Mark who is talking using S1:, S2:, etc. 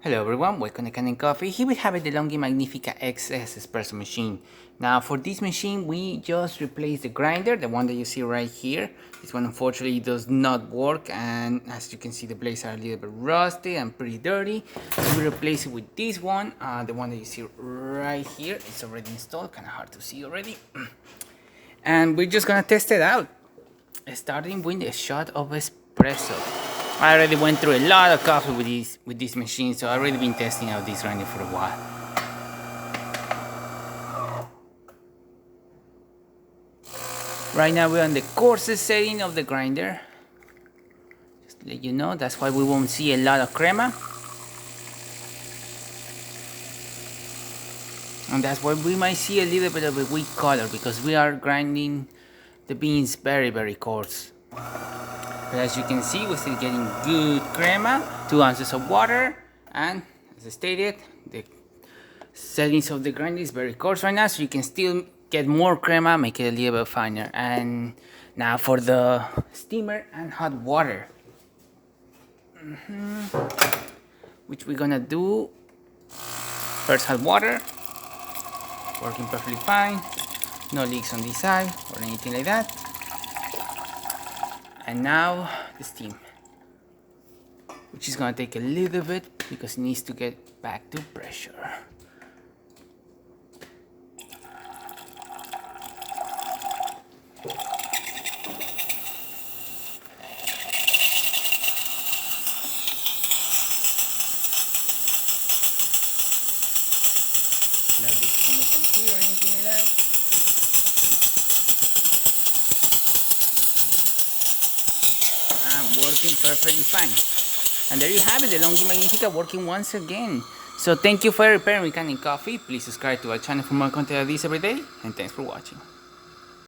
S1: Hello everyone, welcome to Kanen Coffee. Here we have a DeLonghi Magnifica XS Espresso machine. Now for this machine we just replaced the grinder, the one that you see right here. This one unfortunately does not work, and as you can see the blades are a little bit rusty and pretty dirty. So we replace it with this one, the one that you see right here. It's already installed, kind of hard to see already. And we're just gonna test it out, starting with a shot of espresso. I already went through a lot of coffee with this machine, so I've already been testing out this grinder for a while. Right now we're on the coarsest setting of the grinder. Just to let you know, that's why we won't see a lot of crema. And that's why we might see a little bit of a weak color, because we are grinding the beans very coarse. But as you can see, we're still getting good crema, 2 ounces of water, and as I stated, the settings of the grinder is very coarse right now, so you can still get more crema, make it a little bit finer. And now for the steamer and hot water, which we're gonna do first. Hot water, working perfectly fine, no leaks on this side or anything like that. And now the steam, which is gonna take a little bit because it needs to get back to pressure. No disconnect from here or anything like that. Working perfectly fine. And there you have it, the DeLonghi Magnifica working once again. So thank you for repairing with Kanen Coffee. Please subscribe to our channel for more content like this every day, and thanks for watching.